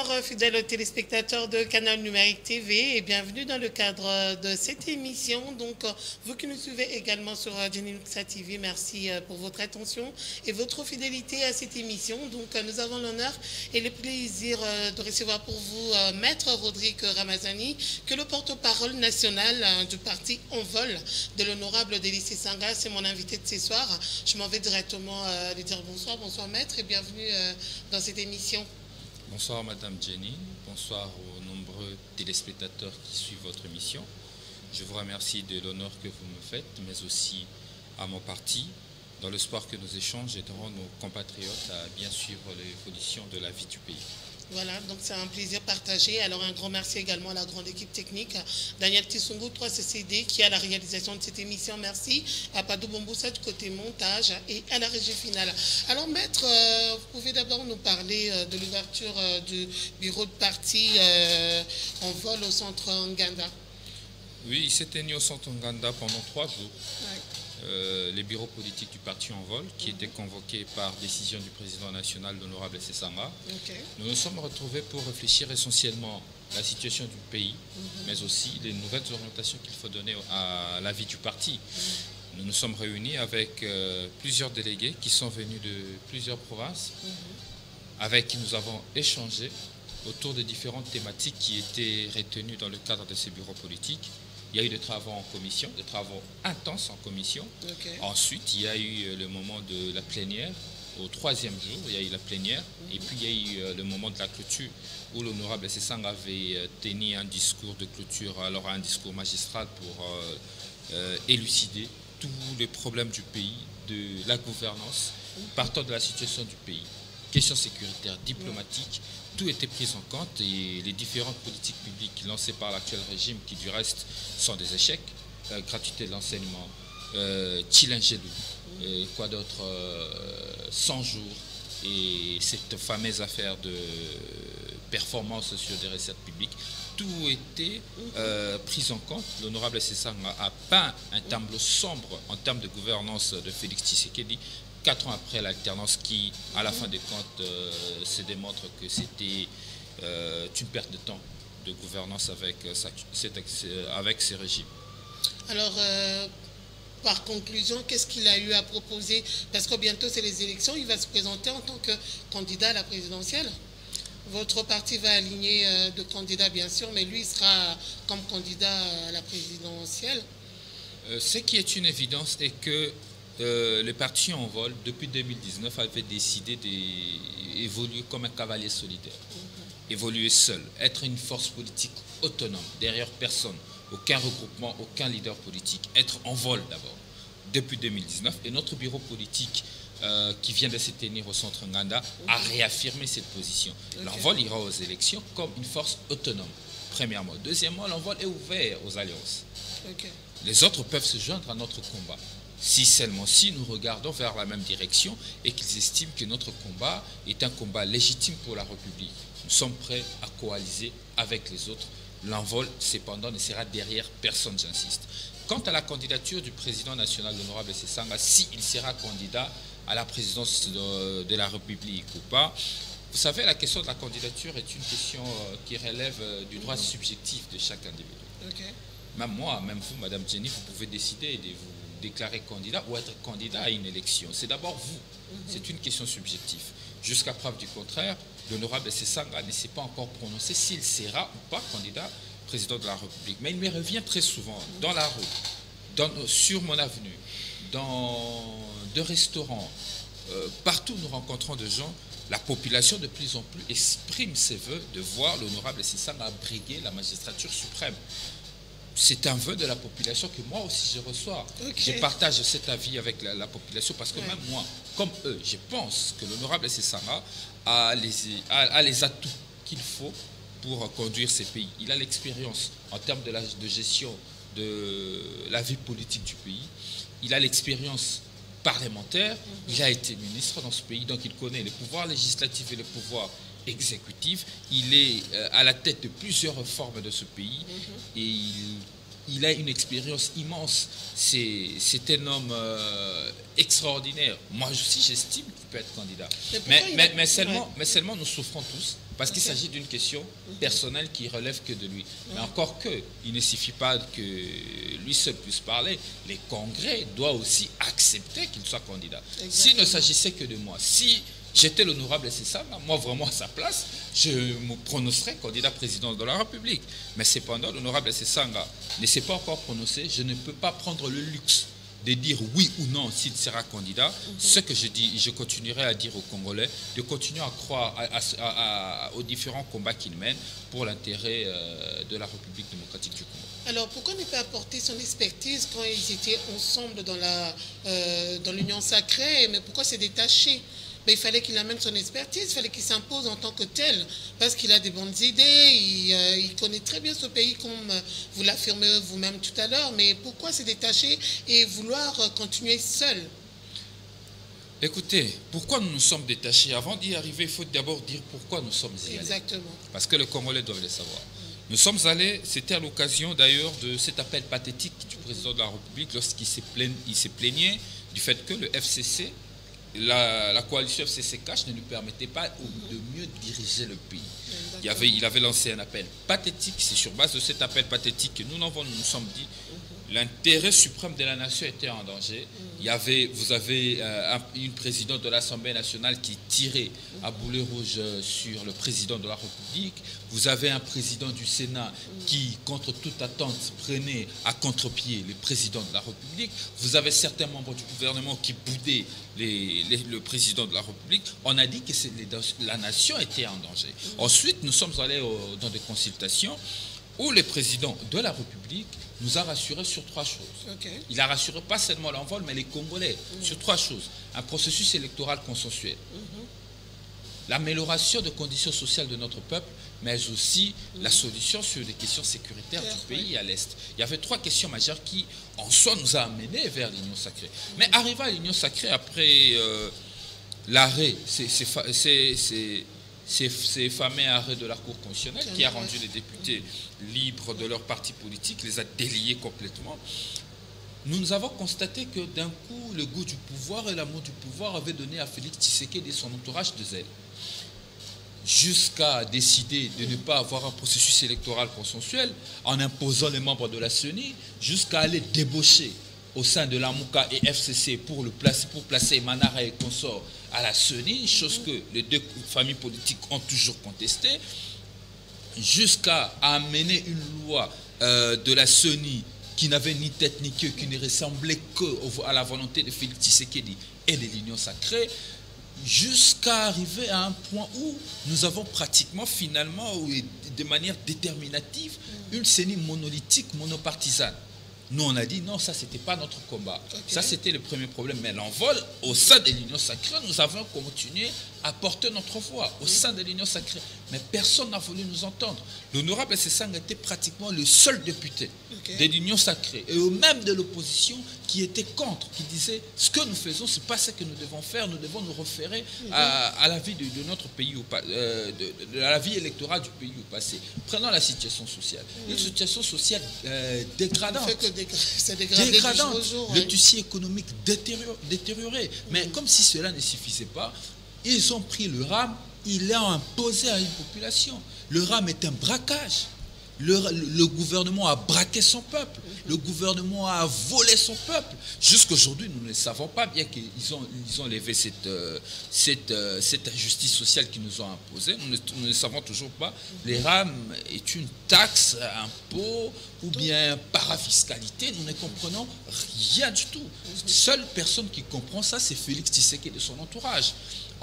Bonsoir fidèles téléspectateurs de Canal Numérique TV et bienvenue dans le cadre de cette émission. Donc vous qui nous suivez également sur Geneluxa TV, merci pour votre attention et votre fidélité à cette émission. Donc nous avons l'honneur et le plaisir de recevoir pour vous Maître Rodrigue Ramazani, que le porte-parole national du parti Envol de l'honorable Délice Sanga. C'est mon invité de ce soir. Je m'en vais directement lui dire bonsoir. Bonsoir Maître et bienvenue dans cette émission. Bonsoir Madame Jenny, bonsoir aux nombreux téléspectateurs qui suivent votre émission. Je vous remercie de l'honneur que vous me faites, mais aussi à mon parti, dans l'espoir que nos échanges aideront nos compatriotes à bien suivre l'évolution de la vie du pays. Voilà, donc c'est un plaisir partagé. Alors un grand merci également à la grande équipe technique, Daniel Tissungu, 3CCD, qui est à la réalisation de cette émission. Merci à Padou Bomboussa du côté montage et à la régie finale. Alors Maître, vous pouvez d'abord nous parler de l'ouverture du bureau de parti Envol au centre Nganda. Oui, il s'est tenu au centre Nganda pendant 3 jours. Ouais. Les bureaux politiques du parti Envol, qui étaient convoqués par décision du président national, l'honorable Sesanga. Okay. Nous nous sommes retrouvés pour réfléchir essentiellement à la situation du pays, mais aussi les nouvelles orientations qu'il faut donner à la vie du parti. Nous nous sommes réunis avec plusieurs délégués qui sont venus de plusieurs provinces, avec qui nous avons échangé autour des différentes thématiques qui étaient retenues dans le cadre de ces bureaux politiques. Il y a eu des travaux en commission, des travaux intenses en commission. Okay. Ensuite, il y a eu le moment de la plénière. Au 3e jour, il y a eu la plénière. Et puis, il y a eu le moment de la clôture où l'honorable Sesanga avait tenu un discours de clôture, alors un discours magistral pour élucider tous les problèmes du pays, de la gouvernance, partant de la situation du pays. Questions sécuritaires, diplomatiques, tout était pris en compte et les différentes politiques publiques lancées par l'actuel régime, qui du reste sont des échecs, gratuité de l'enseignement, Chilingélou, quoi d'autre, 100 jours, et cette fameuse affaire de performance sur des recettes publiques, tout était pris en compte. L'honorable Sesanga a peint un tableau sombre en termes de gouvernance de Félix Tshisekedi, 4 ans après l'alternance qui, à la fin des comptes, se démontre que c'était une perte de temps de gouvernance avec ces régimes. Alors, par conclusion, qu'est-ce qu'il a eu à proposer? Parce que bientôt, c'est les élections, il va se présenter en tant que candidat à la présidentielle. Votre parti va aligner de candidats, bien sûr, mais lui, il sera comme candidat à la présidentielle. Ce qui est une évidence est que le parti Envol, depuis 2019, avait décidé d'évoluer comme un cavalier solidaire. Évoluer seul, être une force politique autonome, derrière personne, aucun regroupement, aucun leader politique. Être Envol d'abord, depuis 2019. Et notre bureau politique qui vient de se tenir au centre Nganda a réaffirmé cette position. L'Envol ira aux élections comme une force autonome, premièrement. Deuxièmement, l'Envol est ouvert aux alliances. Les autres peuvent se joindre à notre combat. Si seulement si nous regardons vers la même direction et qu'ils estiment que notre combat est un combat légitime pour la République, nous sommes prêts à coaliser avec les autres. L'Envol, cependant, ne sera derrière personne, j'insiste. Quant à la candidature du président national, l'honorable Sesanga, s'il sera candidat à la présidence de la République ou pas, vous savez, la question de la candidature est une question qui relève du droit subjectif de chaque individu. Même moi, même vous, Madame Jenny, vous pouvez décider de vous déclarer candidat ou être candidat à une élection. C'est d'abord vous. C'est une question subjective. Jusqu'à preuve du contraire, l'honorable Sesanga ne s'est pas encore prononcé s'il sera ou pas candidat président de la République. Mais il me revient très souvent dans la rue, sur mon avenue, dans des restaurants, partout nous rencontrons des gens. La population de plus en plus exprime ses voeux de voir l'honorable Sesanga briguer la magistrature suprême. C'est un vœu de la population que moi aussi je reçois. Je partage cet avis avec la population parce que même moi, comme eux, je pense que l'honorable Sesanga a les atouts qu'il faut pour conduire ces pays. Il a l'expérience en termes de gestion de la vie politique du pays. Il a l'expérience parlementaire. Il a été ministre dans ce pays, donc il connaît le pouvoir législatif et le pouvoir exécutif. Il est à la tête de plusieurs réformes de ce pays et il a une expérience immense. C'est un homme extraordinaire. Moi aussi, j'estime qu'il peut être candidat. Mais seulement, nous souffrons tous Parce qu'il s'agit d'une question personnelle qui relève que de lui. Mais encore que, il ne suffit pas que lui seul puisse parler. Les congrès doivent aussi accepter qu'il soit candidat. S'il ne s'agissait que de moi, si j'étais l'honorable Sessanga, moi vraiment à sa place, je me prononcerais candidat président de la République. Mais cependant, l'honorable Sessanga ne s'est pas encore prononcé. Je ne peux pas prendre le luxe de dire oui ou non s'il sera candidat. Ce que je dis, je continuerai à dire aux Congolais de continuer à croire aux différents combats qu'ils mènent pour l'intérêt de la République démocratique du Congo. Alors, pourquoi ne pas apporter son expertise quand ils étaient ensemble dans l'Union sacrée, mais pourquoi se détacher? Mais il fallait qu'il amène son expertise, il fallait qu'il s'impose en tant que tel, parce qu'il a des bonnes idées, il connaît très bien ce pays, comme vous l'affirmez vous-même tout à l'heure, mais pourquoi se détacher et vouloir continuer seul? Écoutez, pourquoi nous nous sommes détachés? Avant d'y arriver, il faut d'abord dire pourquoi nous sommes y allés. Exactement. Parce que les Congolais doivent le savoir. Nous sommes allés, c'était à l'occasion d'ailleurs de cet appel pathétique du président de la République lorsqu'il s'est plaigné du fait que le FCC, la coalition FCC-Cash ne lui permettait pas de mieux diriger le pays. Il avait lancé un appel pathétique. C'est sur base de cet appel pathétique que nous nous sommes dit l'intérêt suprême de la nation était en danger. Vous avez une présidente de l'Assemblée nationale qui tirait à boulet rouge sur le président de la République. Vous avez un président du Sénat qui, contre toute attente, prenait à contre-pied le président de la République. Vous avez certains membres du gouvernement qui boudaient le président de la République. On a dit que la nation était en danger. Ensuite, nous sommes allés dans des consultations où le président de la République nous a rassurés sur 3 choses. Il a rassuré pas seulement l'envol, mais les Congolais sur 3 choses. Un processus électoral consensuel, l'amélioration des conditions sociales de notre peuple, mais aussi la solution sur les questions sécuritaires du pays à l'Est. Il y avait 3 questions majeures qui, en soi, nous a amenés vers l'Union sacrée. Mais arrivé à l'Union sacrée, après l'arrêt, ces fameux arrêts de la Cour constitutionnelle qui a rendu les députés libres de leur parti politique, les a déliés complètement. Nous avons constaté que d'un coup, le goût du pouvoir et l'amour du pouvoir avaient donné à Félix Tshisekedi et son entourage de zèle. Jusqu'à décider de ne pas avoir un processus électoral consensuel en imposant les membres de la CENI, jusqu'à aller débaucher au sein de l'AMUCA et FCC pour placer Manara et consorts à la CENI, chose que les 2 familles politiques ont toujours contestée, jusqu'à amener une loi de la CENI qui n'avait ni tête ni queue, qui ne ressemblait qu'à la volonté de Félix Tshisekedi et de l'Union sacrée, jusqu'à arriver à un point où nous avons pratiquement, finalement, de manière déterminative, une CENI monolithique, monopartisane. Nous, on a dit non, ça, c'était pas notre combat. Ça, c'était le premier problème. Mais l'envol, au sein de l'Union sacrée, nous avons continué à porter notre voix au sein de l'Union sacrée. Mais personne n'a voulu nous entendre. L'honorable Sessanga était pratiquement le seul député de l'Union sacrée et même de l'opposition qui était contre, qui disait ce que nous faisons, c'est pas ce que nous devons faire, nous devons nous référer à la vie de notre pays, à la vie électorale du pays au passé. Prenons la situation sociale. Une situation sociale dégradante. Dégradante. Le tissu économique détérioré. Mais comme si cela ne suffisait pas, ils ont pris le RAM, ils l'ont imposé à une population. Le RAM est un braquage. Le gouvernement a braqué son peuple. Le gouvernement a volé son peuple. Jusqu'aujourd'hui, nous ne savons pas, bien qu'ils ont levé cette injustice sociale qu'ils nous ont imposée. Nous ne savons toujours pas. Les RAM est une taxe, un impôt ou bien parafiscalité. Nous ne comprenons rien du tout. Seule personne qui comprend ça, c'est Félix Tshisekedi et son entourage.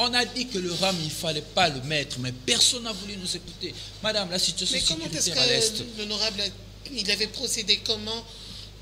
On a dit que le RAM, il ne fallait pas le mettre, mais personne n'a voulu nous écouter. Madame, la situation sécuritaire à l'Est. Mais comment est-ce que l'honorable, il avait procédé comment?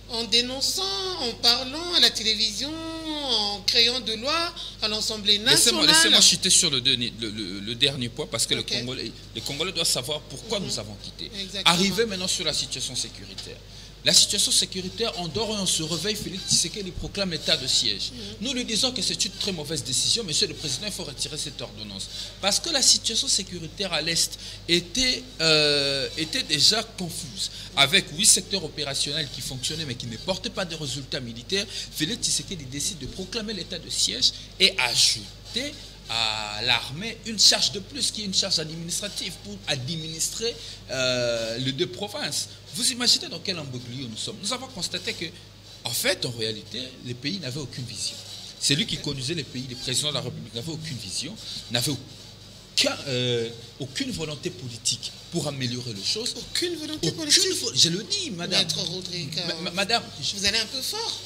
En dénonçant, en parlant à la télévision, en créant de lois à l'Assemblée nationale. Laissez-moi chuter sur le dernier point, parce que les Congolais doivent savoir pourquoi nous avons quitté. Arrivé maintenant sur la situation sécuritaire. La situation sécuritaire, on dort et on se réveille, Félix Tshisekedi proclame l'état de siège. Nous lui disons que c'est une très mauvaise décision, monsieur le président, il faut retirer cette ordonnance. Parce que la situation sécuritaire à l'Est était déjà confuse. Avec 8 secteurs opérationnels qui fonctionnaient mais qui ne portaient pas de résultats militaires, Félix Tshisekedi décide de proclamer l'état de siège et ajouter à l'armée une charge de plus qui est une charge administrative pour administrer les deux provinces. Vous imaginez dans quel imbroglio nous sommes? Nous avons constaté que, en fait, en réalité, les pays n'avaient aucune vision. C'est lui qui conduisait les pays, les présidents de la République n'avaient aucune vision, n'avaient aucune volonté politique pour améliorer les choses. Aucune volonté politique. Je le dis, madame. Maître Rodrigue, madame, vous allez un peu fort.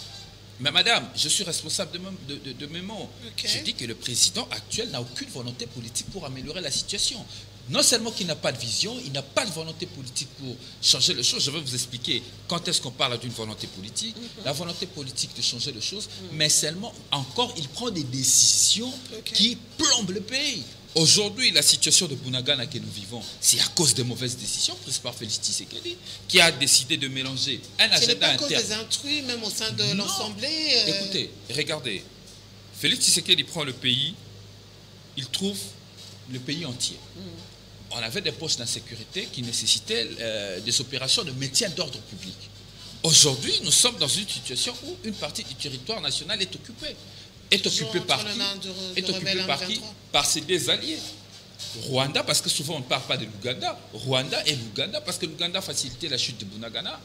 Mais madame, je suis responsable de mes mots. Okay. Je dis que le président actuel n'a aucune volonté politique pour améliorer la situation. Non seulement qu'il n'a pas de vision, il n'a pas de volonté politique pour changer les choses. Je vais vous expliquer quand est-ce qu'on parle d'une volonté politique. La volonté politique de changer les choses, mais seulement, encore, il prend des décisions qui plombent le pays. Aujourd'hui, la situation de Bunagana que nous vivons, c'est à cause des mauvaises décisions prises par Félix Tshisekedi, qui a décidé de mélanger un agenda interne. Ce n'est pas à cause des intrus, même au sein de l'Assemblée. Écoutez, regardez, Félix Tshisekedi prend le pays, il trouve le pays entier. On avait des postes d'insécurité qui nécessitaient des opérations de maintien d'ordre public. Aujourd'hui, nous sommes dans une situation où une partie du territoire national est occupée. Est occupé par qui? Par ses deux alliés. Rwanda, parce que souvent on ne parle pas de l'Ouganda. Rwanda et l'Ouganda, parce que l'Ouganda a facilité la chute de Bunagana.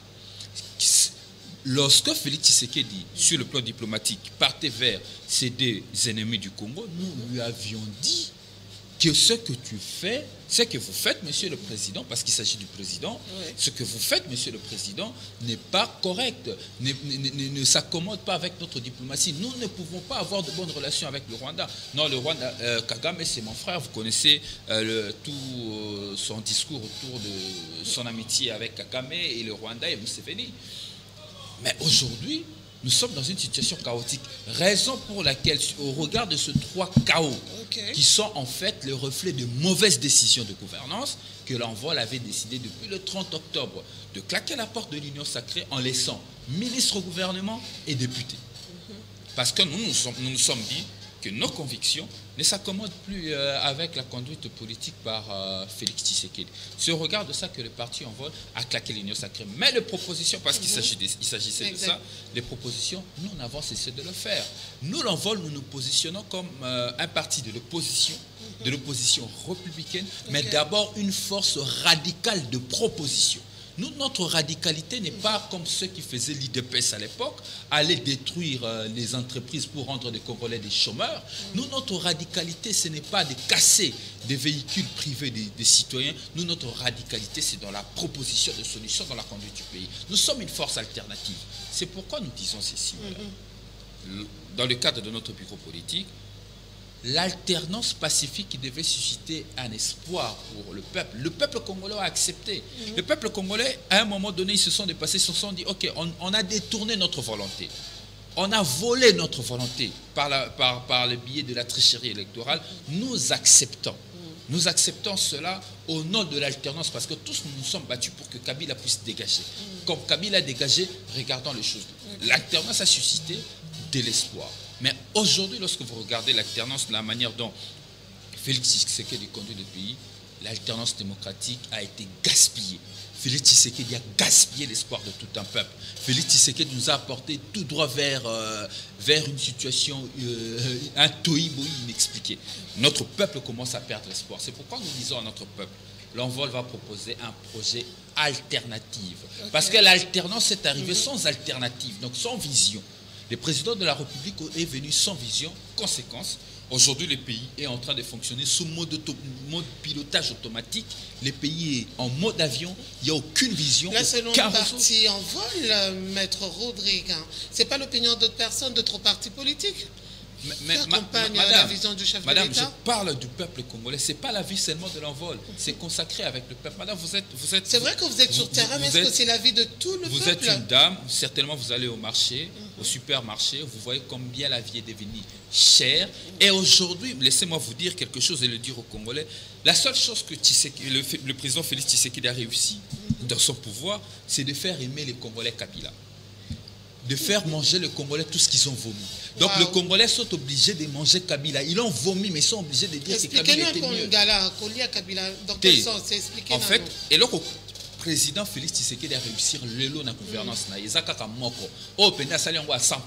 Lorsque Félix Tshisekedi, sur le plan diplomatique, partait vers ses deux ennemis du Congo, nous lui avions dit que ce que tu fais, ce que vous faites, monsieur le président, parce qu'il s'agit du président, ce que vous faites, monsieur le président, n'est pas correct, ne s'accommode pas avec notre diplomatie. Nous ne pouvons pas avoir de bonnes relations avec le Rwanda. Non, le Rwanda, Kagame, c'est mon frère, vous connaissez tout son discours autour de son amitié avec Kagame et le Rwanda et Museveni. Mais aujourd'hui, nous sommes dans une situation chaotique. Raison pour laquelle, au regard de ces trois chaos, qui sont en fait le reflet de mauvaises décisions de gouvernance, que l'envol avait décidé depuis le 30 octobre de claquer la porte de l'Union sacrée en laissant ministres au gouvernement et députés. Parce que nous nous sommes dit que nos convictions ne s'accommodent plus avec la conduite politique par Félix Tshisekedi. C'est au regard de ça que le parti en vol a claqué l'Union sacrée. Mais les propositions, parce qu'il s'agissait de ça, les propositions, nous n'avons cessé de le faire. Nous, l'envol, nous nous positionnons comme un parti de l'opposition républicaine, mais d'abord une force radicale de proposition. Nous, notre radicalité n'est pas comme ceux qui faisaient l'IDPS à l'époque, aller détruire les entreprises pour rendre les Congolais des chômeurs. Nous, notre radicalité, ce n'est pas de casser des véhicules privés des citoyens. Nous, notre radicalité, c'est dans la proposition de solutions dans la conduite du pays. Nous sommes une force alternative. C'est pourquoi nous disons ceci. Dans le cadre de notre bureau politique, l'alternance pacifique qui devait susciter un espoir pour le peuple. Le peuple congolais a accepté. Le peuple congolais, à un moment donné, ils se sont dépassés, ils se sont dit, ok, on a détourné notre volonté. On a volé notre volonté par le biais de la tricherie électorale. Nous acceptons. Nous acceptons cela au nom de l'alternance parce que tous nous nous sommes battus pour que Kabila puisse dégager. Comme Kabila a dégagé, regardons les choses. L'alternance a suscité de l'espoir. Mais aujourd'hui, lorsque vous regardez l'alternance, la manière dont Félix Tshisekedi conduit le pays, l'alternance démocratique a été gaspillée. Félix Tshisekedi a gaspillé l'espoir de tout un peuple. Félix Tshisekedi nous a apporté tout droit vers une situation, un tohu-bohu inexpliqué. Notre peuple commence à perdre l'espoir. C'est pourquoi nous disons à notre peuple, l'envol va proposer un projet alternatif. Parce que l'alternance est arrivée sans alternative, donc sans vision. Le président de la République est venu sans vision. Conséquence, aujourd'hui le pays est en train de fonctionner sous mode pilotage automatique. Le pays est en mode avion, il n'y a aucune vision. Là, selon le parti en vol, Maître Rodrigue, ce n'est pas l'opinion d'autres personnes, d'autres partis politiques madame, la vision du chef de l'État. Je parle du peuple congolais. Ce n'est pas la vie seulement de l'envol. C'est consacré avec le peuple. Madame, vous êtes c'est vrai que vous êtes sur terrain, mais est-ce que c'est la vie de tout le peuple? Vous êtes une dame. Certainement, vous allez au marché, au supermarché. Vous voyez combien la vie est devenue chère. Et aujourd'hui, laissez-moi vous dire quelque chose et le dire aux Congolais. La seule chose que le président Félix Tshisekedi a réussi dans son pouvoir, c'est de faire aimer les Congolais Kabila. De faire manger les Congolais tout ce qu'ils ont vomi. Donc les Congolais sont obligés de manger Kabila. Ils ont vomi, mais ils sont obligés de dire que Kabila était mieux. Dans quel sens? En fait, et le président Félix Tshisekedi a réussi le lot de la gouvernance. Il a à 100%.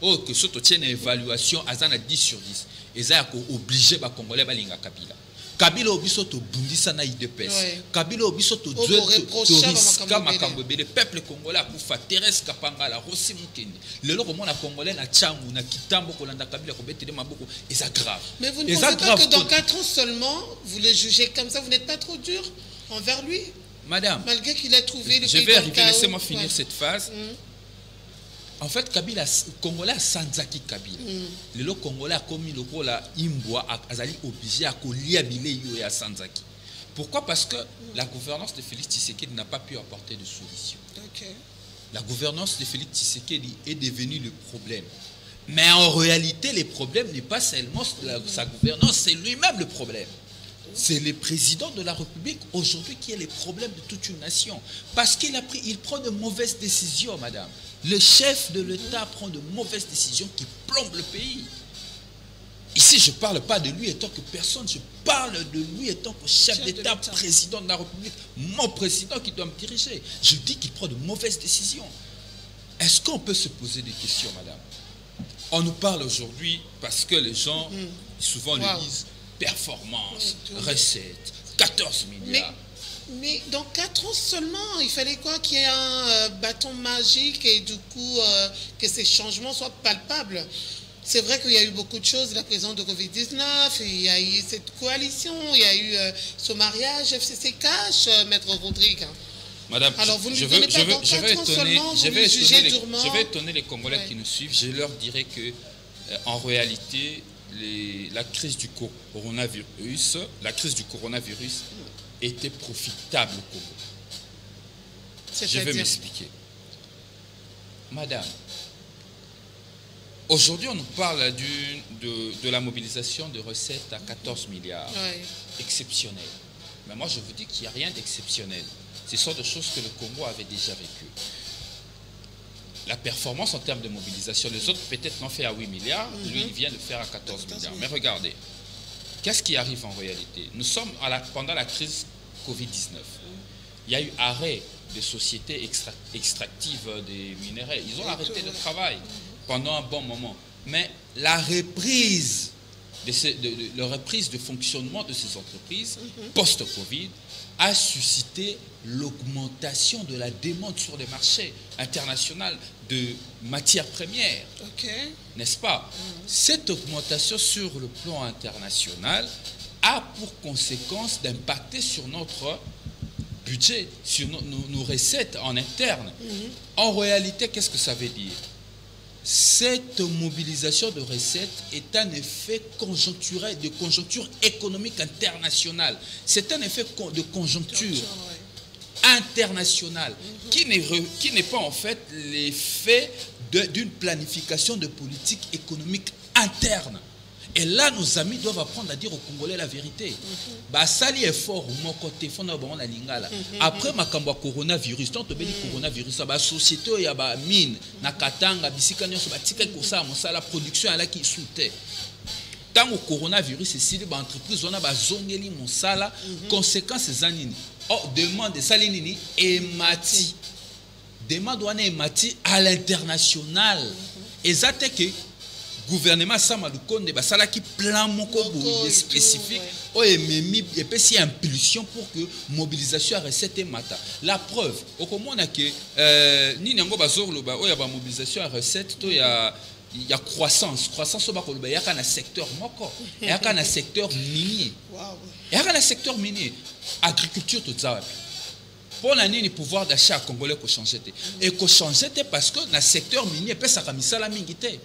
oh que surtout tient une évaluation à 10 sur 10 et ça obligé ba congolais balinga Kabila. Kabila obiso to bundisa na IDPS. Kabila obiso to riska makambebe le peuple congolais akufa Thérèse Kapanga la Rossi Mukeni. Le loko mona congolais na Tchangu na Kitambo kolanda Kabila ko betele maboko et ça grave. Mais vous ne pensez pas que dans 4 ans seulement vous le jugez comme ça, vous n'êtes pas trop dur envers lui? Madame, malgré qu'il a trouvé le je vais arriver, laissez-moi finir cette phase. En fait, Kabila, Congolais, Sanzaki Kabila. Le Congolais a commis le rôle à Imboa, Azali obligé à liabiler Yo et à Sanzaki. Pourquoi? Parce que la gouvernance de Félix Tshisekedi n'a pas pu apporter de solution. La gouvernance de Félix Tshisekedi est devenue le problème. Mais en réalité, le problème n'est pas seulement sa gouvernance, c'est lui-même le problème. C'est le président de la République aujourd'hui qui est le problème de toute une nation. Parce qu'il prend de mauvaises décisions, madame. Le chef de l'État prend de mauvaises décisions qui plombent le pays. Ici, je ne parle pas de lui étant que personne, je parle de lui étant que chef d'État, président de la République, mon président qui doit me diriger. Je dis qu'il prend de mauvaises décisions. Est-ce qu'on peut se poser des questions, madame? On nous parle aujourd'hui parce que les gens, souvent le disent, performance, recettes, 14 milliards. Mais dans 4 ans seulement, il fallait quoi? Qu'il y ait un bâton magique et du coup que ces changements soient palpables. C'est vrai qu'il y a eu beaucoup de choses, la présence de Covid-19, il y a eu cette coalition, il y a eu ce mariage FCC Cash, Maître Rodrigue. Madame, alors vous ne lui donnez pas dans 4 ans seulement, vous lui jugez durement. Je vais étonner les Congolais qui nous suivent, je leur dirai que en réalité, la crise du coronavirus, était profitable au Congo. Je vais m'expliquer. Madame, aujourd'hui, on nous parle de la mobilisation de recettes à 14 milliards. Exceptionnel. Mais moi, je vous dis qu'il n'y a rien d'exceptionnel. Ce sont des choses que le Congo avait déjà vécues. La performance en termes de mobilisation, les autres peut-être l'ont fait à 8 milliards, lui, il vient de faire à 14 milliards. Mais regardez, qu'est-ce qui arrive en réalité? Nous sommes pendant la crise Covid-19. Il y a eu arrêt des sociétés extractives des minéraux. Ils ont arrêté le travail pendant un bon moment. Mais la reprise de fonctionnement de ces entreprises post-Covid a suscité l'augmentation de la demande sur les marchés internationaux de matières premières. N'est-ce pas? Cette augmentation sur le plan international a pour conséquence d'impacter sur notre budget, sur nos recettes en interne. En réalité, qu'est-ce que ça veut dire? Cette mobilisation de recettes est un effet conjoncturel, de conjoncture économique internationale. C'est un effet de conjoncture internationale qui n'est pas en fait l'effet d'une planification de politique économique interne. Et là, nos amis doivent apprendre à dire aux Congolais la vérité. Sali est fort, mon côté, après ma coronavirus, tant que coronavirus, la société, il y a mine, na katanga, bisika nyoso, batika kosa, la production à la qui soutient. Tant que coronavirus, c'est si l'entreprise, on a zongeli monsala, conséquences zanini. Oh, demande salinini et mati. Demande on est mati à l'international. Et ça que gouvernement Samalukonde basala qui plan moko spécifique o ememi et puis si impulsion pour que mobilisation à recette mata. La preuve au comment on a que ni nango bazorlo ba o ya ba mobilisation à recette to ya croissance au bakoloba ya kana secteur moko ya kana secteur minier. Ya kana secteur minier agriculture tout ça. Pour l'année, pouvoir d'achat congolais ko changer et ko changer parce que dans secteur minier pesa kamisala mingité.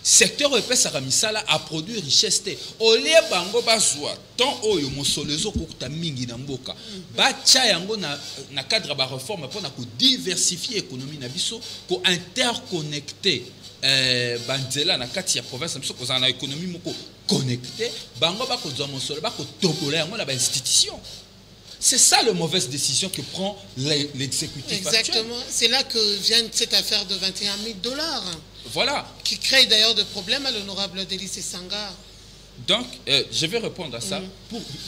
Secteur epesa misala a produit richesse te olie bango bazwa tant oyo mosolezo kokuta mingi na mboka ba tia yango na cadre ba réforme pour na ko diversifier économie na biso ko interconnecter banzela na kati ya province biso ko za na économie moko connecté bango ba ko zwa mosolo ba ko tokola yango na ba institution. C'est ça la mauvaise décision que prend l'exécutif. Exactement. C'est là que vient cette affaire de 21 000 $. Voilà. Qui crée d'ailleurs des problèmes à l'honorable Délice Sanga. Donc, je vais répondre à ça.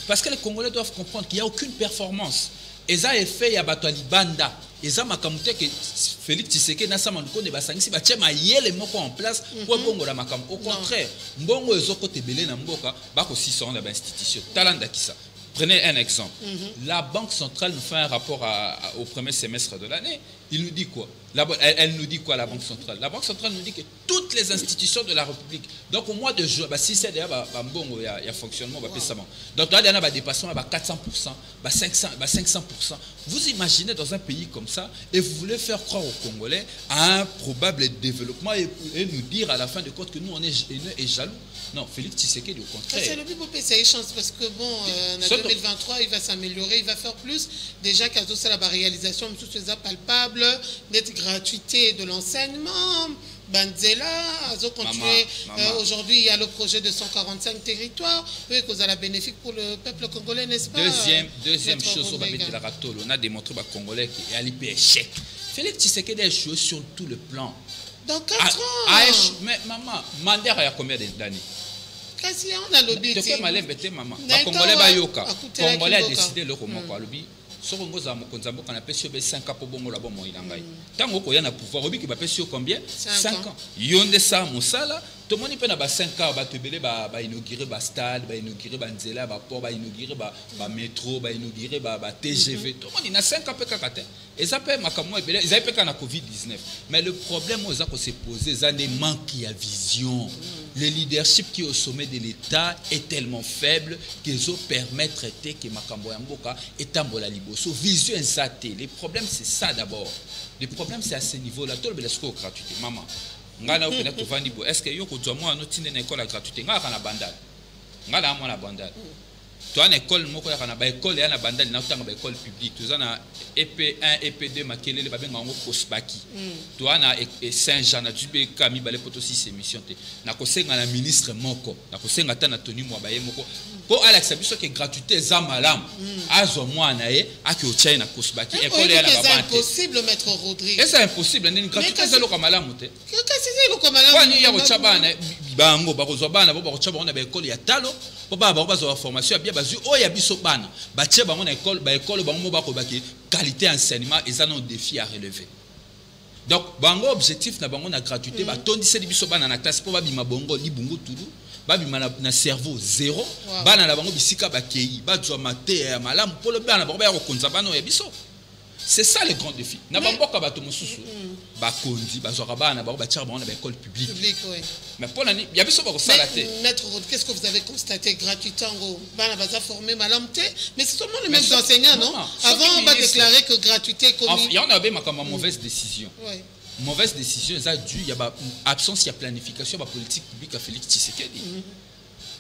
Parce que les Congolais doivent comprendre qu'il n'y a aucune performance. Et ça est fait, il y a Batouali Banda. Et ça m'a kamute que Félix Tshisekedi n'a pas de basangisi ba tchema yele moko en place pour bongo la makam. Au contraire, mbongo ezoko tebele na mboka ba ko 600 na ba institution. Talanda kisa. Prenez un exemple. La Banque centrale nous fait un rapport au premier semestre de l'année. Il nous dit quoi? Elle nous dit quoi, la Banque centrale? La Banque centrale nous dit que toutes les institutions de la République, donc au mois de juin, si c'est déjà il y a fonctionnement, donc il y a un dépassement à 400%, 500%. Vous imaginez dans un pays comme ça, et vous voulez faire croire aux Congolais à un probable développement et nous dire à la fin de compte que nous, on est haineux et jaloux. Non, Félix Tshisekedi, au contraire. C'est le plus beau pays, ça y chance parce que bon, en 2023, il va s'améliorer, il va faire plus. Déjà, quand ça la réalisation, tout ça palpable, d'être gratuité de l'enseignement. Banzela, continuer. Aujourd'hui, il y a le projet de 145 territoires. Oui, cause à la bénéfique pour le peuple congolais, n'est-ce pas? Deuxième chose, on a démontré aux Congolais qu'il y a l'échec. Félix Tshisekedi a échoué sur tout le plan. Dans 4 ans. Mais maman, Mandela il y a combien d'années? Kasi on a lobby. De quoi malin bête maman? Les Congolais bayoka. Congolais a décidé le comment quoi lobby. Soko ngoza mokonzambo kana pesio be 5 ans pour bongo la bomo ilangai. Tango ko yana pouvoir obi ki ba pesio combien? 5 ans. Yonde sa musala, to moni pe na ba 5 ans ba tebele ba inaugurer ba stade, ba inaugurer ba nzela, ba port, ba inaugurer ba métro, ba inaugurer ba TGV. To moni na 5 ans pe kakate. Et ça peut makamwa ebele, ils avaient pe kana Covid-19. Mais le problème oza ko se poser, ça ne manque ya vision. Le leadership qui est au sommet de l'État est tellement faible qu'ils ont permis de traiter que Makambo Yamboka est en bola liboso. Vision insatée. Le problème, c'est ça d'abord. Le problème, c'est à ce niveau-là. Tout le monde est gratuité. Maman, est-ce que vous avez une école à gratuité? Vous avez une bandale. Vous avez une bandale. Tu as une école, tu as une école, tu as une bandale, tu as une école publique. Tu as une EP1, EP2, Makele, tu as une Kosbaki. Tu as une Saint-Jean, tu as une Kami, tu as une émission. Tu as une ministre Moko, tu as une Tony Mwabaye Moko. Pour Alex, tu as une gratuité, Zamalam. Azo Mouanae, Aki na Kosbaki. C'est impossible, Maître Rodrigue. C'est impossible, une gratuité, c'est le Kamalam. Qu'est-ce que c'est le Kamalam? Il y a un Chabane, Bango, Barozobana, Barochabon, on a une école, il y a Talo. Pour avoir une formation, il y a biso bana batie bango na école ba école bango ba ko baki qualité enseignement et ça non défi à relever. Donc bango objectif na bango na gratuité ba tondise biso bana na classe pour ba bima bongo li bungo tudu ba bima na cerveau zéro bana na bango bisika ba kei ba zwa mate ya malamu pour le bana ba ko konza bana ya biso. C'est ça le grand défi. Na bamboka bato mosusu ba kondi ba zwa bana ba tia bango na école publique. Mais pour l'année, il y a besoin de ça. Maître, qu'est-ce que vous avez constaté gratuitement? Bana baza formé malamté, mais c'est seulement les mêmes enseignants, non? Avant, on va déclarer que gratuité comme il y en a bien comme mauvaise décision. Mauvaise décision, ça dû il y a absence, il y a planification, il y a politique publique à Félix Tshisekedi.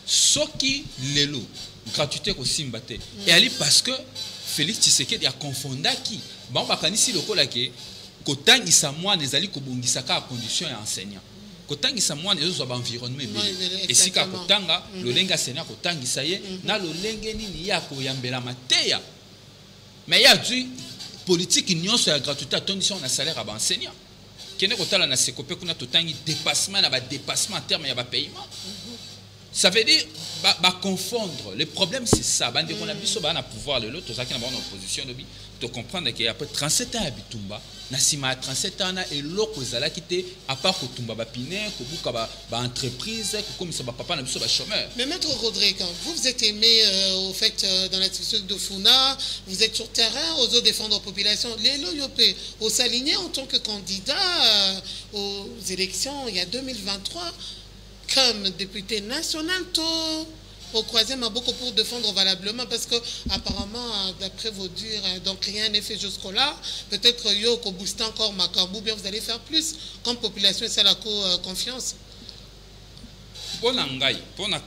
Ce qui lelo gratuité aussi mbaté. Et ali parce que Félix Tshisekedi a confondu qui bon bakanisi lokola ke kotangisa mwana ezali kobongisaka à condition ya enseignant. Kotangisa mwana ezo ba environnement ebele. Esika kotanga lolenga enseignant kotangisa ye na lolenge nini ya koyambela mateya. Mais il y a du politique nyonso ya gratuité à condition na salaire à enseignant. Kene kotala na sekopé kuna totangi dépassement na ba dépassement en termes ya ba paiement. Ça veut dire confondre. Le problème c'est ça. Bande qu'on a biso ba na pouvoir le l'autre ça qui na ba en opposition de comprendre qu'il y a après 37 ans à Bitumba na sima 37 ans et loko zala kité à part Kotumba ba pine ko buka ba entreprise ko comme ça ba papa na biso ba chômeur. Mais Maître Rodrigue, vous êtes aimé au fait dans l'institution de Funa, vous êtes sur terrain aux autres défendre la population. Les loyopé au s'aligner en tant que candidat aux élections il y a 2023 comme député national au troisième à beaucoup pour défendre valablement parce que apparemment d'après vos dires donc rien n'est fait jusqu'au-là. Peut-être yo ko booster encore Makambu bien vous allez faire plus comme population et c'est la confiance. Pour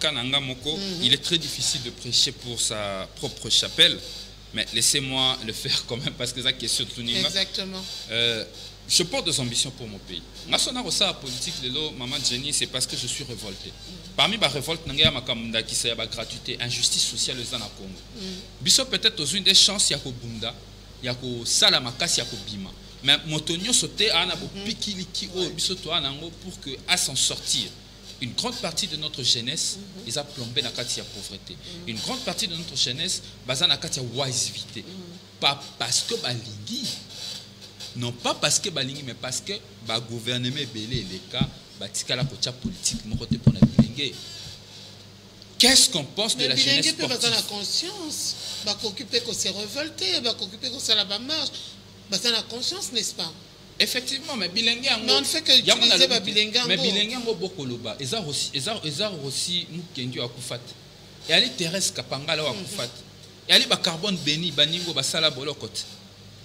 Kananga Moko, il est très difficile de prêcher pour sa propre chapelle, mais laissez-moi le faire quand même parce que c'est question de Tunima. Exactement. Je porte des ambitions pour mon pays. National Rossa politique maman Jenny, c'est parce que je suis révolté. Parmi les révoltes, il y a la gratuité, injustice sociale au Congo. Biso peut-être aux une des chances, il y a Bunda, il y a Salamakasi, il y a Bima. Mais Motonio sauté à Anabo Pikiliki Biso pour que à s'en sortir. Une grande partie de notre jeunesse, ils ont plombé dans la pauvreté. Une grande partie de notre jeunesse, basée dans la oisivité. Pas parce que Balingui. Non pas parce que balingi, mais parce que le gouvernement belé les cas, batika la kocha politique, mon côté pour la bilingue. Qu'est-ce qu'on pense de la jeunesse sportive? Mais bilingue peut avoir la conscience, bah qu'occuper qu'on s'est révolté, bah qu'occuper qu'on s'est la marche, bah ça la conscience, n'est-ce pas? Effectivement, mais bilingue en mais on ne fait que utiliser ba bilingue en mais bilingue en bokoloba, ezar aussi nous kendi akufat. Et ali Thérèse Kapangala akufat. Et ali ba carbone béni baningo ba sala bolokot.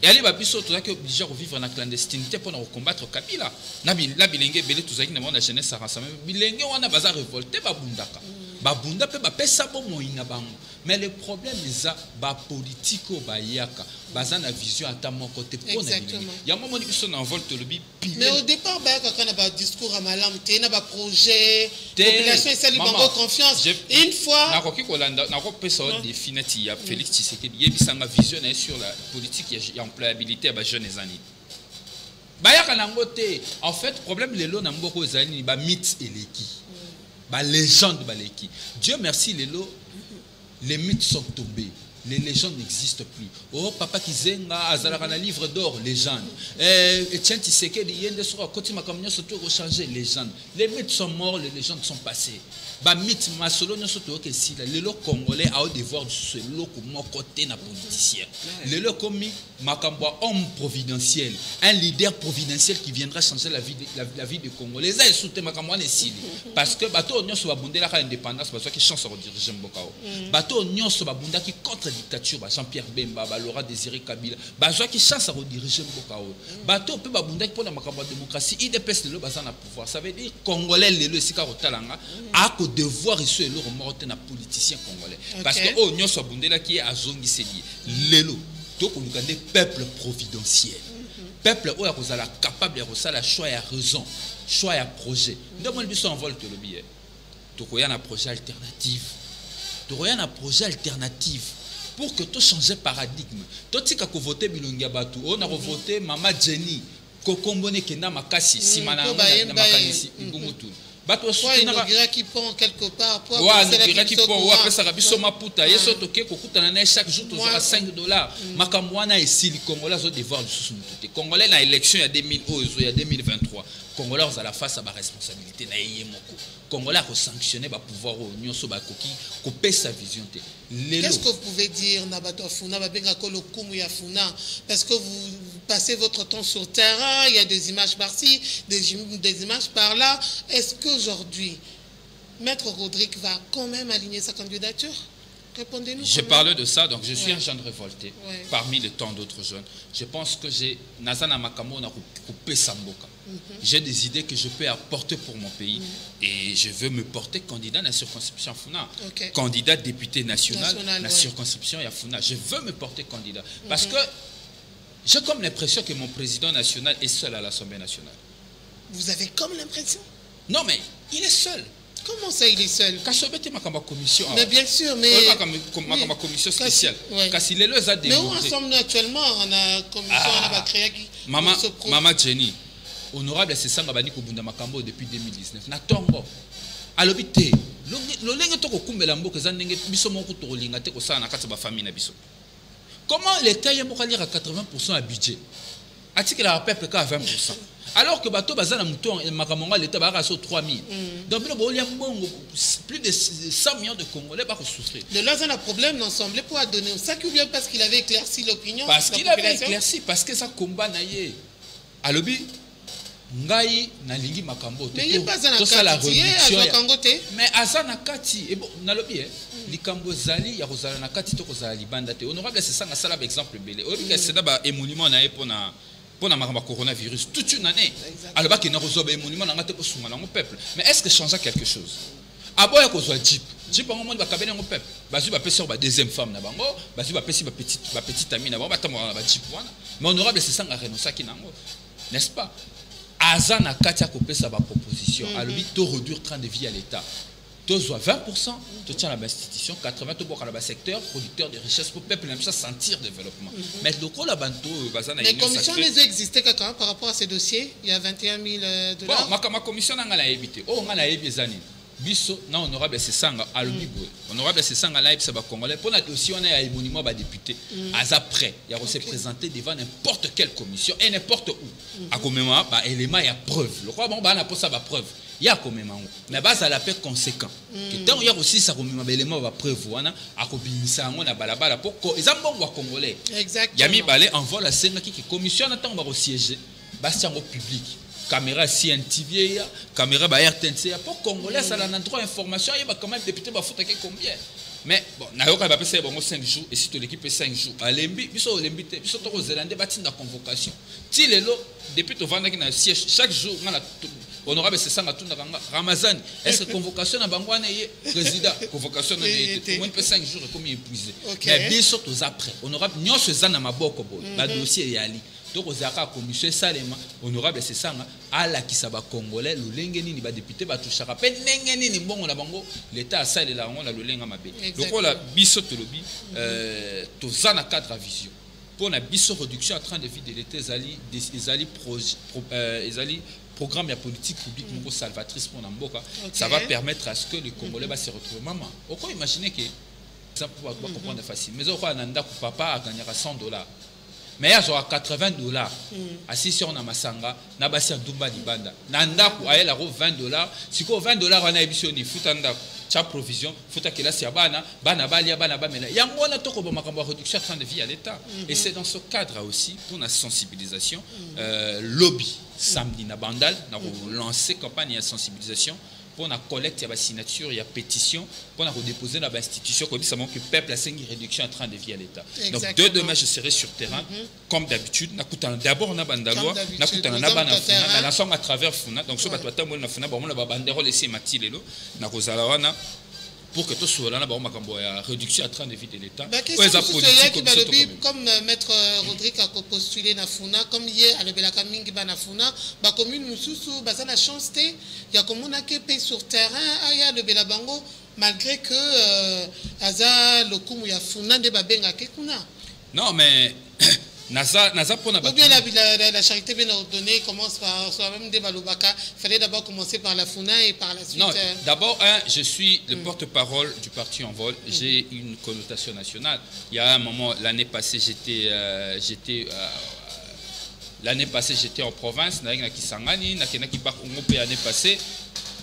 Et ali ba biso to zaki obligé à vivre na clandestinité pour combattre Kabila. Na bilingue belé to zaki na monde la jeunesse sa rassemble. Bilingue wana baza révolté ba bundaka. Babunda pe ba pesa bo moina bango. Mais le problème est ba politico ba yaka baza na vision ata mon côté pour na bilingue. Ya moment ni so na volte lobi pile. Mais au départ ba ka na ba discours à malam te na ba projet population esa li bango confiance. Une fois na koki kolanda na ko pesa o definiti ya Félix Tshisekedi yebisanga vision sur la politique ya employabilité ba jeunes ezani. Ba yaka na ngote en fait problème lelo na mboko ezani ba mythe eleki. Ba légende baleki. Dieu merci les mythes sont tombés. Les légendes n'existent plus. Oh papa Kizenga azalaka na livre d'or légende. Etienne Tshisekedi yende sura koti makamnyo surtout rechanger légende. Les mythes sont morts, les légendes sont passées. Ba mythe masolo nyoso to ke sila lelo congolais a au devoir de ce loko mo côté na politicien. Lelo komi makambo homme providentiel, un leader providentiel qui viendra changer la vie des Congolais. Ça soute makambo na sili parce que bato nyoso ba bundela ka indépendance parce que chance à diriger mbokao. Bato nyoso ba bunda qui contre dictature ba Jean-Pierre Bemba ba Laurent Désiré Kabila bazo qui chance à rediriger mbokao. Bato pe ba bunda pour la makambo démocratie IDPS lelo bazana pouvoir. Ça veut dire congolais lelo sika rotalanga a devoir ici le remorte na politicien congolais parce que oh nyoso bundela qui est azongi sedi lelo to ko lukande peuple providentiel peuple oya kozala capable ya kosala choix ya raison choix ya projet ndomoni biso envol to le billet to koya na projet alternatif pour que to changer paradigme to tika ko voter bilongia batu on a voter mama Jenny ko kombone kenda makasi simana na makanisi ngumutu. Bato qui pont quelque part pour qui pont ou après ça rabiso maputa yeso toke kokutana na chaque jour to $5 makamwana et sili congolais zo devoir du sous congolais na élection ya 2023 congolais à la face à ba responsabilité na yemoko congolais a sanctionné ba pouvoir au nyonso ba koki ko pesa vision te. Qu'est-ce que vous pouvez dire na bato funa ba benga ko lokumu ya funa parce que vous passez votre temps sur le terrain, il y a des images par-ci, des images par-là. Est-ce qu'aujourd'hui, Maître Rodrigue va quand même aligner sa candidature? Répondez-nous. Je parlais de ça, donc je suis un jeune révolté parmi les tant d'autres jeunes. Je pense que j'ai Nazana Makamo na coupé Samboka. J'ai des idées que je peux apporter pour mon pays et je veux me porter candidat dans la circonscription Funa. Candidat député national dans la circonscription Yafuna. Je veux me porter candidat parce que j'ai comme l'impression que mon président national est seul à l'Assemblée nationale. Vous avez comme l'impression? Non, mais il est seul. Comment ça, il est seul? Ma commission. Mais bien sûr, mais. Ma commission spéciale. Mais où ensemble actuellement, on a commission, on a créé qui. Maman Jenny, honorable Sessanga Bani Kobunda Makambo depuis 2019. Na tongo. Alobité. L'olenge toko kumbela mboka zanenge biso moko to linga te ko sa na kati ba famille na biso. Comment l'État y a lire à 80% à budget? A-t-il la peuple qu'à 20%? Alors que bateau bazana mouton et makamonga l'État va sur 3000. Donc plus de 100 millions de Congolais va souffrir. De là, on a un problème d'ensemble pour donner ça qui vient parce qu'il avait éclairci l'opinion. Parce qu'il avait éclairci, parce que ça combat naïe. À l'objet, ngai na lingi makambo. Mais il pas la réduction. Mais azana kati et bon na lobby likambo zali ya kozala na kati to kozala libanda te. Honorable c'est ça na sala exemple belé. Obi c'est d'aba et monument na epona pour la coronavirus toute une année. Alors qu'il n'a pas de monument dans le peuple. Mais est-ce que change quelque chose? Abo ya kozwa Jeep. Jeep en monde ba kabene ngo peuple. Bazu ba pesa ba deuxième femme na bango, bazu ba pesi ba petite amie na bango, ba tamora ba Jeep wana. Mais honorable c'est ça nga renoncer ki nango. N'est-ce pas? Azana katia ko pesa ba proposition. Alobi to réduire train de vie à l'état. To soit 20%, to tient la institution 80 to boka la secteur producteur de richesse pour peuple même ça sentir développement. Mais le ko la banto bazana les commissions les existaient quand par rapport à ces dossiers, il y a 21 000 $. Bon, ma commission n'a pas évité. Oh, on a évité zani. biso na honorable Sesanga alobi boye honorable Sesanga live ça ba congolais pour na dossier on a monument ba député aza prêt ya se présenter devant n'importe quelle commission et n'importe où a quand même ba élément ya preuve le quoi bon ba na pour ça ba preuve ya quand même mais ba ça la paix conséquent que tant ya aussi ça comme ba élément ba preuve wana a ko bimisa ngo na balabala pour ko ezambongo wa congolais exactement ya mi balé envoie la scène qui commission na tant ba siéger ba siango public caméra CNTV, caméra RTNC, pour Congolais, ça a un droit d'information, il y a quand même député qui a combien. Mais bon, il y a 5 jours, et si l'équipe est 5 jours, à l'Embi, ils sont l'invité, ils sont aux Zélandais, ils ont convocation. Si les lots, depuis le siège, chaque jour, honorable c'est ça, Ramazan, est-ce que convocation à Bangouane est président, convocation à 5 jours, comme il est épuisé. Mais bien sûr, après, honorable, nous sommes à Maboko, le dossier est allé. Donc, aux accords commission Salema, honorable c'est ça, à la qui s'aba congolais, le lengeni ba député ba toucha rappel lengeni ni bongo na bango l'état ça il la on a le lenga mabé. Donc on la biso to lobi to zana cadre à vision. Pour la biso réduction en train de vie de l'état ezali programme de politique publique salvatrice pour Namboka, ça va permettre à ce que les Congolais se retrouvent maman. On peut imaginer que ça peut pas comprendre facile. Mais on a papa a gagné $100. Mais il y a $80. Assis sur na masanga, na basi ndumba libanda. Nanda ku ayela $20. Si ko $20 wana ebisoni futanda cha provision, futa kela si bana, bana balia bana bamela. Yango wana toko ba makambo réduction de vie à l'état. Et c'est dans ce cadre aussi pour la sensibilisation lobby samedi na bandal na lancer campagne de sensibilisation pour la collecte de la signature, il y a pétition, pour la redéposer dans l'institution, comme ça montre que le peuple a une réduction en train de vie à l'État. Donc, demain, je serai sur terrain, comme d'habitude. D'abord, on a Bandaloa, on a ensemble à travers Funa. Donc, ce bateau, on a Funa, on a Bandero laissé Matilelo, on a pour que tout soit là, on a réduction en train de vie de l'État. Comme Maître Rodrigue a postulé na Funa, comme hier à l'Ebelaka Mingi na Funa, la commune Moussoussou, ça la chance, il y a comme on a qui sur terrain, il y a le Belabango, malgré que Aza le coup il y a Funa de Babenga Kekuna. Non, mais Naza pour ou bien la charité bien ordonnée commence par soi-même des Balobaka. Il fallait d'abord commencer par la Funa et par la suite. Non, d'abord, je suis le porte-parole du parti en vol. J'ai une connotation nationale. Il y a un moment, l'année passée, j'étais en province, l'année passée.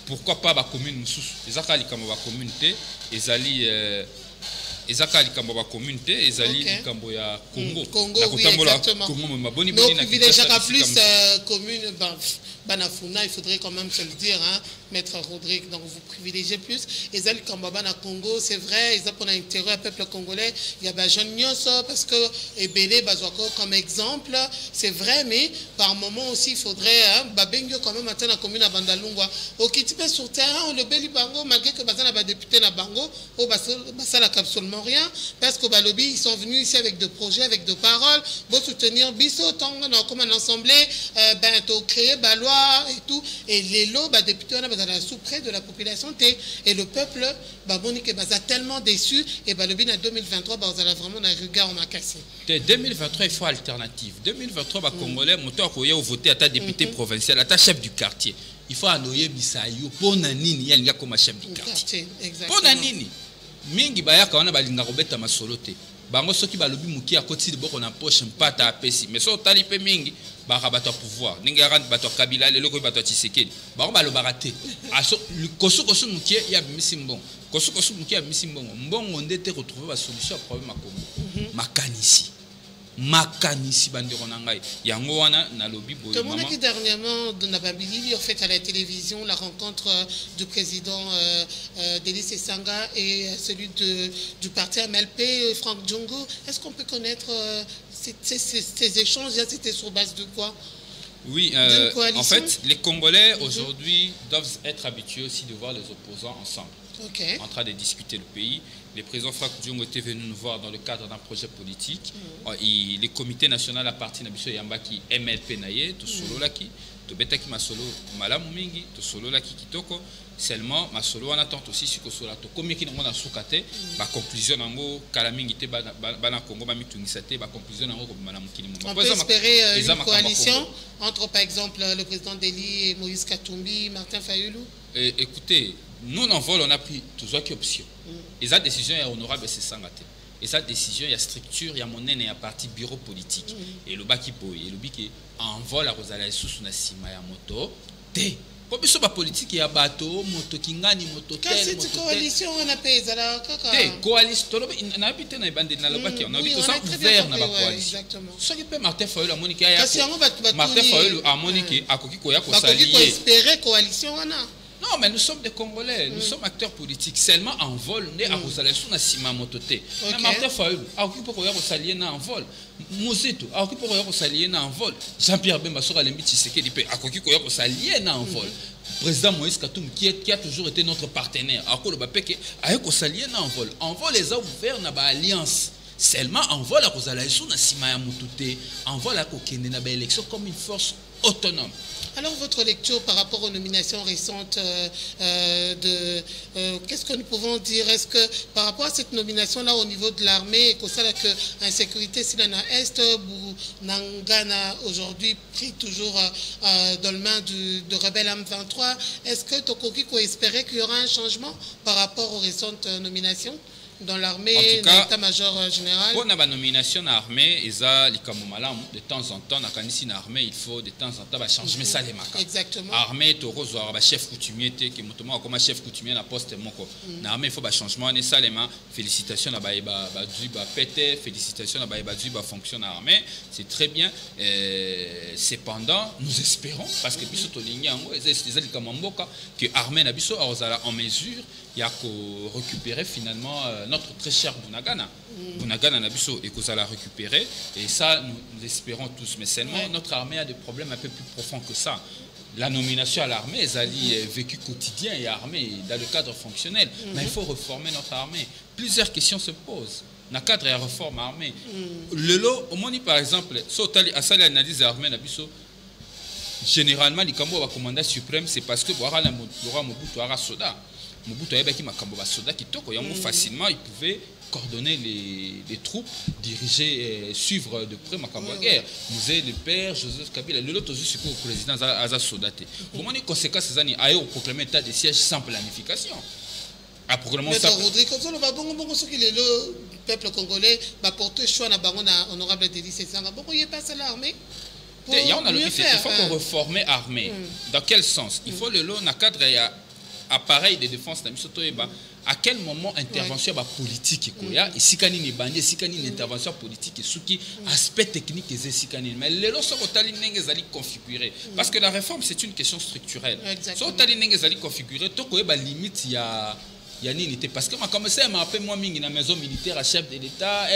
Pourquoi pas la commune les communauté, ezaka likambo ba communauté ezali likambo ya Congo oui, exactement. Donc privilégiera plus commune Banafuna, il faudrait quand même se le dire, hein, Maître Rodrigue, donc vous privilégiez plus. Ezali Kambabana Congo, c'est vrai, ils ont intérêt au peuple congolais, il y a Bajon Nyonso, parce que Ebele Bazwako comme exemple, c'est vrai, mais par moment aussi il faudrait, Babengyo quand même atteindre la commune à Bandalungwa. Au Kitipe sur terrain, on le Beli Bango, malgré que Bazana va député na Bango, au Bassa la absolument rien, parce qu'au Balobi, ils sont venus ici avec des projets, avec des paroles, pour soutenir Bisso, comme un assemblée, créer Balois et tout, et les lots, députés, on a sous près de la population, et le peuple, Monique est tellement déçu, et Balobi, en 2023, on a vraiment un regard, on a cassé. 2023, il faut alternative. 2023, Congolais, moteur qui a voté à ta député provincial, à ta chef du quartier. Il faut annoyer Bissaïo, pour Nanini, il y a comme chef du quartier. Pour Nanini. Mingi bayaka wana balinga kobeta masolote bango soki balobi muki akoti liboko na poche mpata apesi mais so tali pe mingi baka bato pouvoir ninga rand bato Kabila lelo ko bato Tshisekedi bango balobaka te aso kosu muki ya misimbongo kosu muki ya misimbongo mbongo ndete retrouver ba solution à problème makombo makanisi bandeko na ngai yango wana na lobi boye maman. Comment dernièrement dans la Babili en fait à la télévision la rencontre du président Denis Sesanga et celui du parti MLP Franck Djongo, est-ce qu'on peut connaître ces échanges, c'était sur base de quoi? Oui, en fait, les Congolais aujourd'hui doivent être habitués aussi de voir les opposants ensemble. En train de discuter le pays. Le président Franck Djongo était venu nous voir dans le cadre d'un projet politique. Le comité national appartient à Bisso Yambaki MLP Naye, to solo laki, to betaki masolo malamu mingi, to solo laki kitoko. Seulement masolo on attend aussi sur Kosola to komi ki na sukate ba conclusion nango kala mingi te bana Congo ba mitungisa te ba conclusion nango ko malamu kini mo. On peut espérer une coalition entre par exemple le président Deli et Moïse Katumbi, Martin Fayulu. Écoutez, nous en vol on a pris toujours qui option et sa décision est honorable c'est sangate et sa décision il y a structure il y a monnaie il y a parti bureau politique et le baki boy et le biki en vol à Rosala sous na sima ya moto té pour biso ba politique ya bato moto kingani moto tel moto coalition on a payé la kaka té coalition na habité na bande na le baki on a habité ça ouvert na ba coalition ce qui peut Martin Fayulu a monique ya Martin Fayulu a monique akoki koya ko salier ko espérer coalition wana. Non, mais nous sommes des Congolais, nous sommes acteurs politiques. Seulement en vol, né à Rosalesou na sima mototé. Mais Martin Fayulu, a occupé pour Rosalier na en vol. Mouzeto, a occupé pour Rosalier na en vol. Jean-Pierre Bemba sera l'embiti Tshisekedi pe a occupé pour Rosalier na en vol. Président Moïse Katoum qui a toujours été notre partenaire. A ko le bapeke a Rosalier na en vol. En vol les a ouvert na ba alliance. Seulement en vol à Rosalesou na sima ya mototé. En vol à kokende na ba élection comme une force autonome. Alors, votre lecture par rapport aux nominations récentes qu'est-ce que nous pouvons dire? Est-ce que par rapport à cette nomination-là au niveau de l'armée, que ça que insécurité Silana Est, Nangana aujourd'hui pris toujours dans le main de rebelle M23, est-ce que Tokoki peut espérer qu'il y aura un changement par rapport aux récentes nominations dans l'armée, dans l'état-major général? Pour la nomination dans l'armée, de temps en temps, dans l'armée, il faut de temps en temps changer ça les marques. Exactement. L'armée, tu as chef coutumier, qui est comme chef coutumier dans la poste. Dans l'armée, il faut un changement. Félicitations à PT, félicitations à Baïba fonction dans l'armée. C'est très bien. Cependant, nous espérons, parce que que l'armée est en mesure de récupérer finalement notre très cher Bunagana. Bunagana Nabiso et qu'on l'a récupérer. Et ça, nous l'espérons tous. Mais seulement, notre armée a des problèmes un peu plus profonds que ça. La nomination à l'armée, elle a vécu quotidien et armée dans le cadre fonctionnel. Mais il faut réformer notre armée. Plusieurs questions se posent. Dans le cadre de la réforme armée. Le lot, au moins, par exemple, à ça, l'analyse armée, généralement, les commandant suprême, c'est parce que Mobutu a soda. Mobutu a soda qui facilement, il pouvait coordonner les troupes, diriger, suivre de près ma guerre. Nous avons le père Joseph Kabila, l'autre aussi le président Aza Sodaté. Comment les conséquences ces années a proclamé état de siège sans planification. À proclamer ça. Le peuple congolais va porter choix na bango na honorable Dédis Sesanga. Bon, il passe à l'armée. Il faut qu'on réforme l'armée. Dans quel sens? Il faut le lot dans cadre appareil de défense à quel moment intervention politique et si quand il une intervention politique et ce qui aspect technique et si mais les lois sont configurés parce que la réforme c'est une question structurelle. So configuré to ko ba limite il y a une unité parce que ma commencé à m'appeler moi mingi na maison militaire à chef de l'état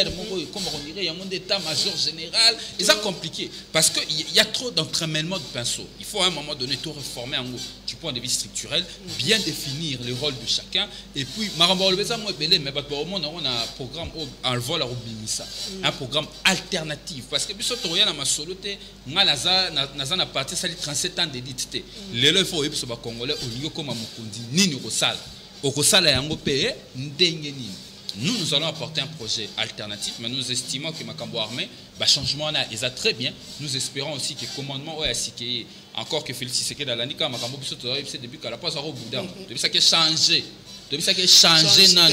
comme on dirait il y a un état major général et ça compliqué parce que il y a trop d'entraînement de pinceau. Il faut à un moment donné tout réformer en gros du point de vue structurel, bien définir le rôle de chacun et puis maramba lebeza moi belé mais au monde on a un programme en vol à Robimisa un programme alternatif parce que biso to na masoloté ngalaza na parti sali 37 ans d'élite le il faut biso ba congolais au niveau comme mukundi nini ko sala okosala yango pe ndenge nini. Nous allons apporter un projet alternatif, mais nous estimons que Makambo armée, changement là, ils a très bien. Nous espérons aussi que le commandement encore que Félix Tshisekedi dans l'année Makambo c'est depuis qu'à la place au Bouddha, depuis ça qui changé, depuis ça qui changé dans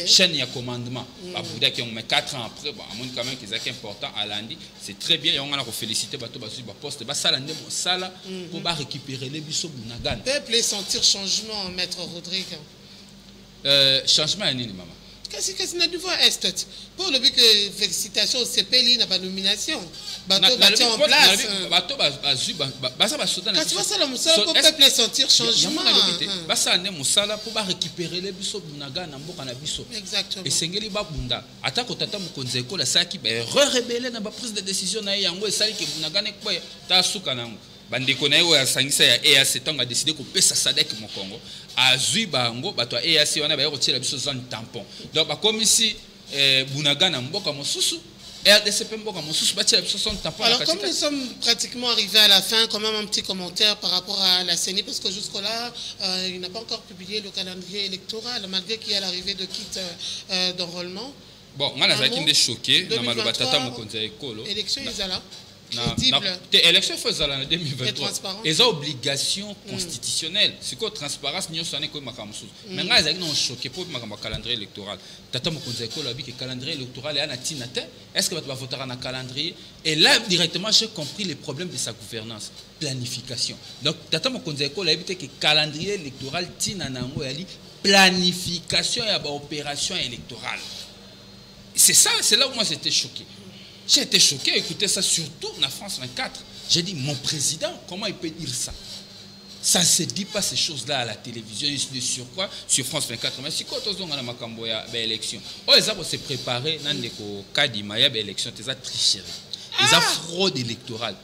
chaîne de commandement. Bouddha qui ont 4 ans après, à mon quand même qu'ils est important à lundi, c'est très bien et on a félicité bateau basu poste ça l'année sala pour récupérer les biso Bunagan. Peuple sentir changement, maître Rodrigue. Changement à nini maman. Qu'est-ce que c'est niveau est pour le but que félicitations au CPLI n'a pas nomination bateau bâti en place bateau bazu basa basoda na tu vois ça le musala pour peuple sentir changement basa ne musala pour récupérer les biso bunaga na mboka na biso exactement et sengeli ba bunda atako tata mukonzi ekola saki ba rebeller na ba prise de décision na yango esali ke bunaga ne kwa ta suka nango bandeko na yo ya sangisa ya EAC tanga décider ko pesa sadek mo Congo azui bango bato ya EAC wana ba yo tiela biso zone tampon donc ba comme ici bunaga na mboka mosusu RDCP mboka mosusu ba tiela biso zone tampon. Alors comme nous sommes pratiquement arrivés à la fin, quand même un petit commentaire par rapport à la CENI parce que jusque là il n'a pas encore publié le calendrier électoral malgré qu'il y a l'arrivée de kits d'enrôlement. Bon, moi nazaki ndé choqué na maloba tata mokonzi ya ekolo élection ezala crédible. L'élection faisait en 2023. Et ont obligation constitutionnelle. C'est quoi transparence nous sommes comme makamusu. Mais là ils ont choqué pour le calendrier électoral. Tata mokonza école a dit que le calendrier électoral est à natinate. Est-ce que va voter un calendrier? Et là directement j'ai compris les problèmes de sa gouvernance, planification. Donc tata mokonza école a dit que le calendrier électoral tina nango yali planification et opération électorale. C'est ça, c'est là où moi j'étais choqué. J'ai été choqué, écoutez ça, surtout en France 24. J'ai dit, mon président, comment il peut dire ça? Ça ne se dit pas ces choses-là à la télévision, sur quoi? Sur France 24. Mais si quand on a une élection, ils ont se préparé dans le cas d'Imaya, l'élection, ils ont triché. Ils ont fraude électorale.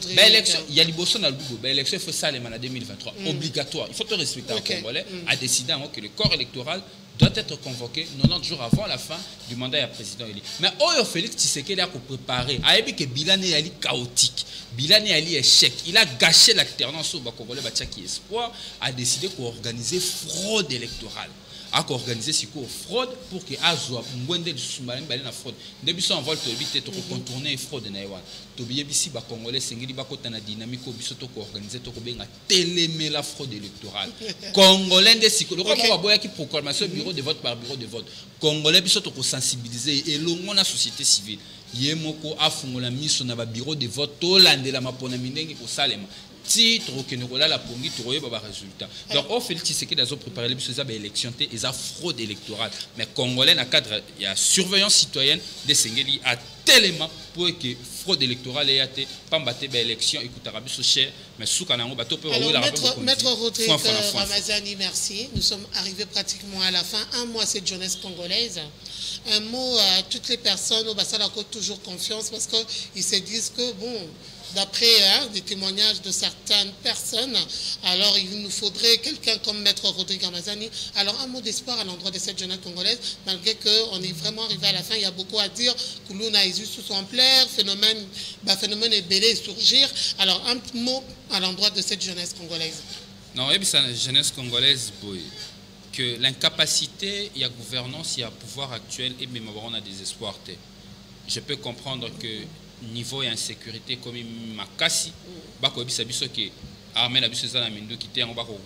L'élection, il y a l'élection dans le Google, l'élection, il faut ça en 2023, obligatoire. Il faut te respecter un Congolais, à décider que le corps électoral doit être convoqué 90 jours avant la fin du mandat du président élu. Mais Oyo Félix Tshisekedi a préparé. Il a dit que Bilan est chaotique. Bilan est échec. Il a gâché l'alternance au Congolais qui espoir a décidé d'organiser fraude électorale. A organisé ce fraude pour que Azwa Mwende du sous-marin balé na fraude. Depuis ça on va te éviter de contourner fraude na Iwan. To biye bisi ba Congolais sengeli ba kota na dynamique biso to ko organiser to ko benga télémé la fraude électorale. Congolais de siko le ko boya qui proclamation bureau de vote par bureau de vote. Congolais biso to ko sensibiliser et longo na société civile. Yemoko afungola miso na ba bureau de vote to landela mapona minengi ko salema. Titre que nous avons la pongi pour les résultats. Donc, on fait ce qui est préparé les élections et la fraude électorale. Mais Congolais, dans le cadre, il y a surveillance citoyenne de Sengeli à tellement pour que fraude électorale ait été pas battre l'élection. Écoute, Arabi cher, mais sous Kanango, bateau peut Maître Rodrigue Ramazani, merci. Nous sommes arrivés pratiquement à la fin. Un mois, cette jeunesse congolaise. Un mot à toutes les personnes au Bassin toujours confiance parce qu'ils se disent que, bon, d'après des témoignages de certaines personnes, alors il nous faudrait quelqu'un comme Maître Rodrigue Ramazani. Alors un mot d'espoir à l'endroit de cette jeunesse congolaise, malgré qu'on est vraiment arrivé à la fin, il y a beaucoup à dire. Koulouna est sous son plaire, phénomène est belé surgir. Alors un mot à l'endroit de cette jeunesse congolaise. Non, et bien cette jeunesse congolaise, que l'incapacité, il y a gouvernance, il y a pouvoir actuel, et même on a des espoirs. Je peux comprendre que niveau et insécurité comme makasi bako bisa biso ke armée na biso za na mindu kité on ba ko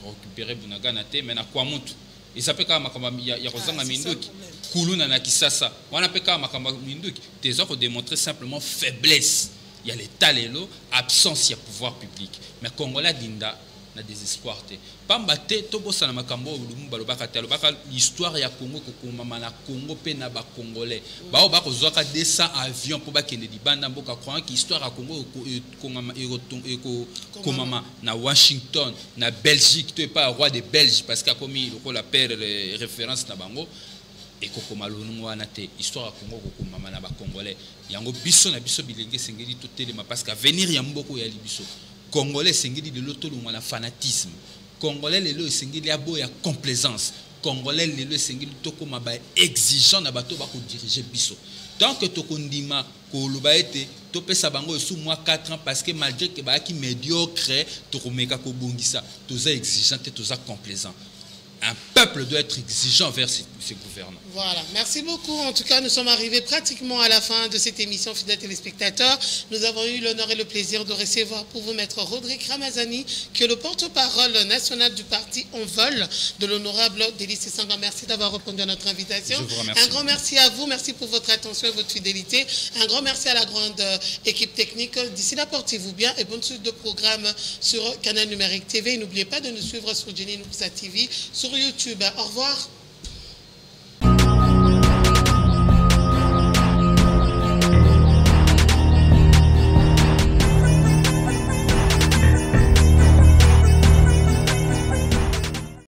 récupérer bunagana te mais na kwa mutu isapeka makamba ya kozanga minduki kuluna na kisasa wana peka makamba minduki tezo ko démontrer simplement faiblesse. Il y a l'état lelo absence de pouvoir public mais Congolais dinda na désespoir te pamba te to bossa na makambo lumba lobaka te lobaka l'histoire ya Congo ko komama na Congo pe na ba Congolais ba o ba ko zoka 200 avions pour ba kende di banda mboka croyant que histoire ya Congo ko komama na Washington na Belgique to pas roi de Belgique parce qu'a commis la père référence na bango et ko malonu wana te histoire ya Congo ko komama na ba Congolais yango biso na biso bilenge sengeli to telema parce qu'à venir ya mboko ya libiso Congolais sengeli de l'autonomie la fanatisme. Congolais lelo sengeli abo ya complaisance. Congolais lelo sengeli toko maba exigeant na bato ba ko diriger biso. Tant que toko ndima ko loba ete to pesa bango sous moi 4 ans parce que malgré que ba ki médiocre toko meka ko bongisa toza exigeant et toza complaisant. Un peuple doit être exigeant vers ses gouvernants. Voilà, merci beaucoup. En tout cas, nous sommes arrivés pratiquement à la fin de cette émission, fidèles téléspectateurs. Nous avons eu l'honneur et le plaisir de recevoir pour vous Maître Rodrigue Ramazani, qui est le porte-parole national du parti En Vol de l'honorable Délice Sanga. Merci d'avoir répondu à notre invitation. Je vous remercie. Un grand merci à vous, merci pour votre attention et votre fidélité. Un grand merci à la grande équipe technique. D'ici là, portez-vous bien et bonne suite de programme sur Canal Numérique TV. N'oubliez pas de nous suivre sur Jenny Nuxa TV, sur YouTube. Au revoir.